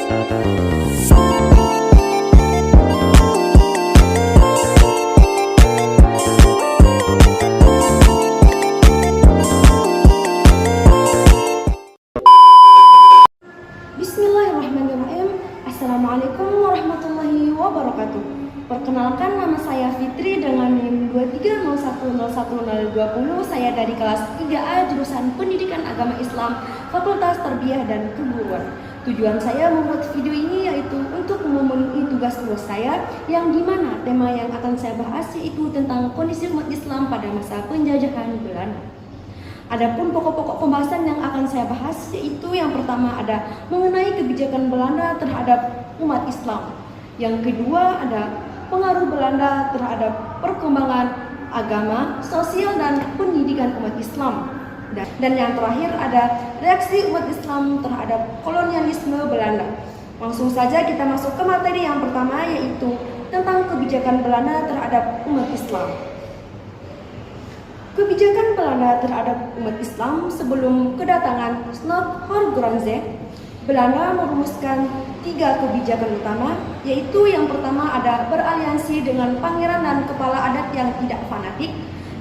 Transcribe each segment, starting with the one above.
Bismillahirrahmanirrahim. Assalamualaikum warahmatullahi wabarakatuh. Perkenalkan, nama saya Fitri dengan NIM 230101020. Saya dari kelas 3A jurusan Pendidikan Agama Islam, Fakultas Tarbiyah dan Keguruan. Tujuan saya membuat video ini yaitu untuk memenuhi tugas-tugas saya, yang dimana tema yang akan saya bahas yaitu tentang kondisi umat Islam pada masa penjajahan Belanda. Adapun pokok-pokok pembahasan yang akan saya bahas yaitu yang pertama ada mengenai kebijakan Belanda terhadap umat Islam. Yang kedua ada pengaruh Belanda terhadap perkembangan agama, sosial dan pendidikan umat Islam. Dan yang terakhir ada reaksi umat Islam terhadap kolonialisme Belanda. Langsung saja kita masuk ke materi yang pertama yaitu tentang kebijakan Belanda terhadap umat Islam. Kebijakan Belanda terhadap umat Islam sebelum kedatangan Snoeck-Hoorngronje, Belanda merumuskan 3 kebijakan utama, yaitu yang pertama ada beraliansi dengan pangeran dan kepala adat yang tidak fanatik,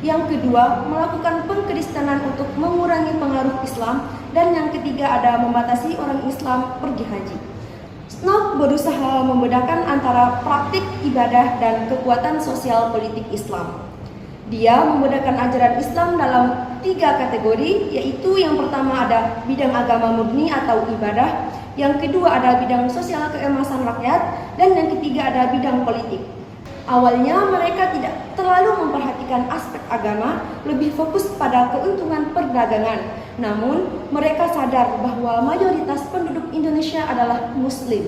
yang kedua melakukan pengkristenan untuk mengurangi pengaruh Islam, dan yang ketiga ada membatasi orang Islam pergi haji. Snoeck berusaha membedakan antara praktik ibadah dan kekuatan sosial politik Islam. Dia membedakan ajaran Islam dalam 3 kategori, yaitu yang pertama ada bidang agama murni atau ibadah, yang kedua ada bidang sosial keemasan rakyat, dan yang ketiga ada bidang politik. Awalnya mereka tidak terlalu memperhatikan aspek agama, lebih fokus pada keuntungan perdagangan. Namun mereka sadar bahwa mayoritas penduduk Indonesia adalah Muslim.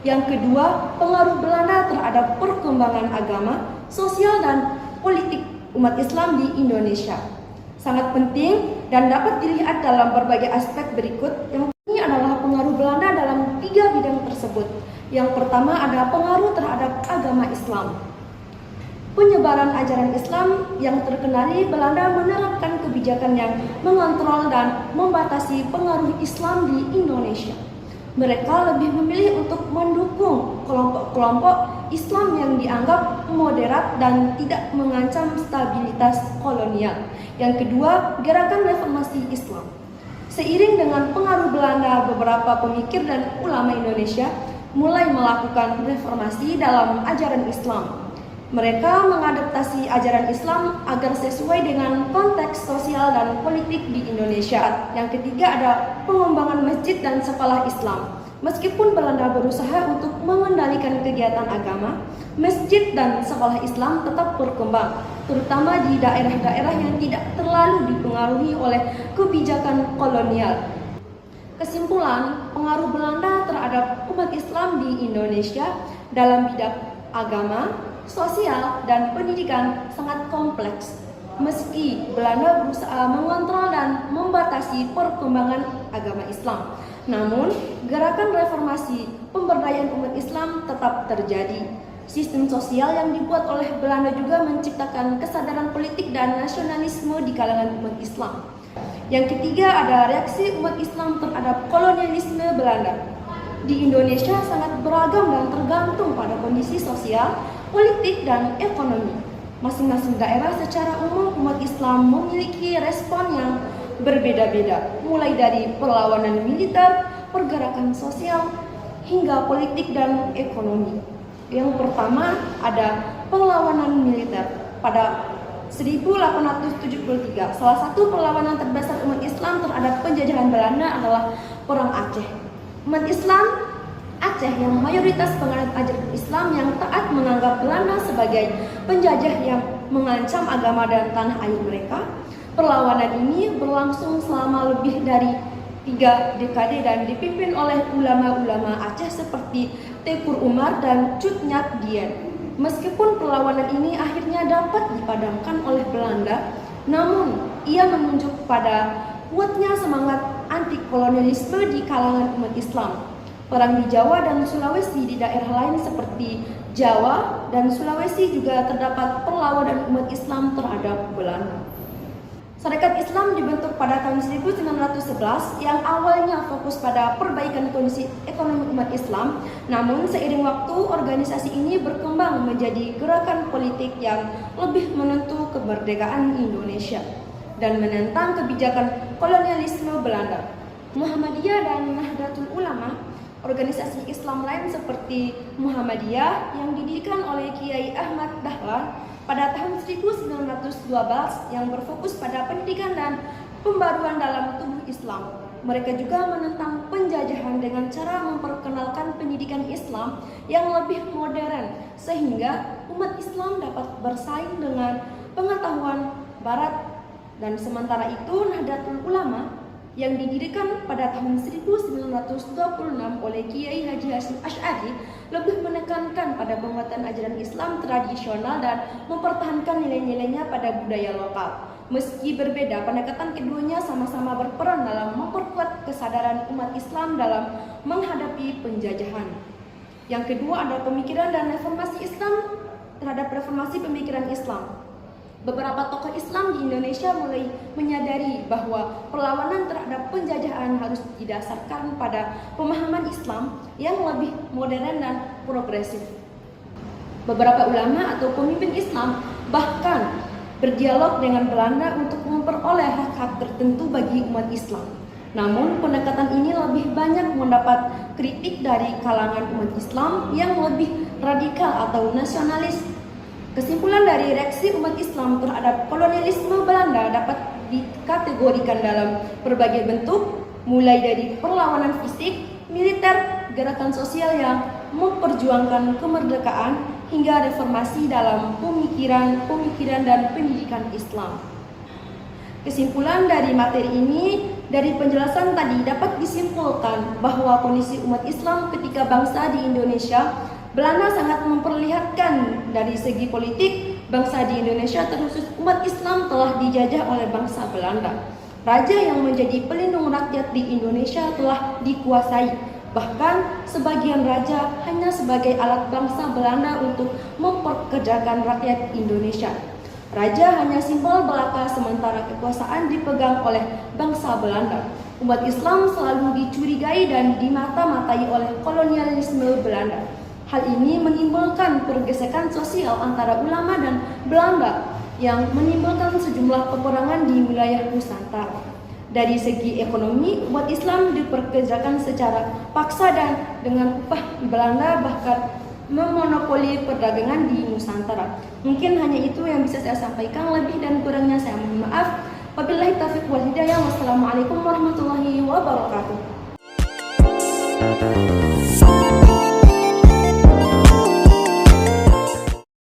Yang kedua, pengaruh Belanda terhadap perkembangan agama, sosial dan politik umat Islam di Indonesia sangat penting dan dapat dilihat dalam berbagai aspek berikut. Yang ini adalah pengaruh Belanda dalam 3 bidang tersebut. Yang pertama ada pengaruh terhadap agama Islam. Penyebaran ajaran Islam yang terkendali, Belanda menerapkan kebijakan yang mengontrol dan membatasi pengaruh Islam di Indonesia. Mereka lebih memilih untuk mendukung kelompok-kelompok Islam yang dianggap moderat dan tidak mengancam stabilitas kolonial. Yang kedua, gerakan reformasi Islam. Seiring dengan pengaruh Belanda, beberapa pemikir dan ulama Indonesia mulai melakukan reformasi dalam ajaran Islam. Mereka mengadaptasi ajaran Islam agar sesuai dengan konteks sosial dan politik di Indonesia. Yang ketiga ada pengembangan masjid dan sekolah Islam. Meskipun Belanda berusaha untuk mengendalikan kegiatan agama, masjid dan sekolah Islam tetap berkembang, terutama di daerah-daerah yang tidak terlalu dipengaruhi oleh kebijakan kolonial. Kesimpulan, pengaruh Belanda terhadap umat Islam di Indonesia dalam bidang agama, sosial, dan pendidikan sangat kompleks. Meski Belanda berusaha mengontrol dan membatasi perkembangan agama Islam, namun gerakan reformasi pemberdayaan umat Islam tetap terjadi. Sistem sosial yang dibuat oleh Belanda juga menciptakan kesadaran politik dan nasionalisme di kalangan umat Islam. Yang ketiga ada reaksi umat Islam terhadap kolonialisme Belanda. Di Indonesia sangat beragam dan tergantung pada kondisi sosial, politik, dan ekonomi. Masing-masing daerah secara umum umat Islam memiliki respon yang berbeda-beda, mulai dari perlawanan militer, pergerakan sosial, hingga politik dan ekonomi. Yang pertama ada perlawanan militer. Pada 1873, salah satu perlawanan terbesar umat Islam terhadap penjajahan Belanda adalah Perang Aceh. Umat Islam Aceh yang mayoritas penganut ajaran Islam yang taat menganggap Belanda sebagai penjajah yang mengancam agama dan tanah air mereka. Perlawanan ini berlangsung selama lebih dari 3 dekade dan dipimpin oleh ulama-ulama Aceh seperti Teuku Umar dan Cut Nhat Dien. Meskipun perlawanan ini akhirnya dapat dipadamkan oleh Belanda, namun ia menunjuk pada kuatnya semangat anti kolonialisme di kalangan umat Islam. Perang di Jawa dan Sulawesi, di daerah lain seperti Jawa dan Sulawesi juga terdapat perlawanan umat Islam terhadap Belanda. Sarekat Islam dibentuk pada tahun 1911 yang awalnya fokus pada perbaikan kondisi ekonomi umat Islam. Namun seiring waktu organisasi ini berkembang menjadi gerakan politik yang lebih menentu kemerdekaan Indonesia dan menentang kebijakan kolonialisme Belanda. Muhammadiyah dan Nahdlatul Ulama, organisasi Islam lain seperti Muhammadiyah yang didirikan oleh Kiai Ahmad Dahlan pada tahun 1912 yang berfokus pada pendidikan dan pembaruan dalam tubuh Islam. Mereka juga menentang penjajahan dengan cara memperkenalkan pendidikan Islam yang lebih modern sehingga umat Islam dapat bersaing dengan pengetahuan Barat. Dan sementara itu Nahdlatul Ulama yang didirikan pada tahun 1926 oleh Kiai Haji Hasyim Asy'ari lebih menekankan pada penguatan ajaran Islam tradisional dan mempertahankan nilai-nilainya pada budaya lokal. Meski berbeda, pendekatan keduanya sama-sama berperan dalam memperkuat kesadaran umat Islam dalam menghadapi penjajahan. Yang kedua adalah pemikiran dan reformasi Islam terhadap reformasi pemikiran Islam. Beberapa tokoh Islam di Indonesia mulai menyadari bahwa perlawanan terhadap penjajahan harus didasarkan pada pemahaman Islam yang lebih modern dan progresif. Beberapa ulama atau pemimpin Islam bahkan berdialog dengan Belanda untuk memperoleh hak-hak tertentu bagi umat Islam. Namun pendekatan ini lebih banyak mendapat kritik dari kalangan umat Islam yang lebih radikal atau nasionalis. Kesimpulan dari reaksi umat Islam terhadap kolonialisme Belanda dapat dikategorikan dalam berbagai bentuk, mulai dari perlawanan fisik, militer, gerakan sosial yang memperjuangkan kemerdekaan, hingga reformasi dalam pemikiran dan pendidikan Islam. Kesimpulan dari materi ini, dari penjelasan tadi dapat disimpulkan bahwa kondisi umat Islam ketika bangsa di Indonesia, Belanda sangat memperlihatkan dari segi politik, bangsa di Indonesia terkhusus umat Islam telah dijajah oleh bangsa Belanda. Raja yang menjadi pelindung rakyat di Indonesia telah dikuasai. Bahkan sebagian raja hanya sebagai alat bangsa Belanda untuk memperkerjakan rakyat Indonesia. Raja hanya simbol belaka sementara kekuasaan dipegang oleh bangsa Belanda. Umat Islam selalu dicurigai dan dimata-matai oleh kolonialisme Belanda. Hal ini menimbulkan pergesekan sosial antara ulama dan Belanda yang menimbulkan sejumlah peperangan di wilayah Nusantara. Dari segi ekonomi, umat Islam diperkerjakan secara paksa dan dengan upah Belanda bahkan memonopoli perdagangan di Nusantara. Mungkin hanya itu yang bisa saya sampaikan, lebih dan kurangnya saya mohon maaf. Wabillahi taufiq wal hidayah. Wassalamualaikum warahmatullahi wabarakatuh.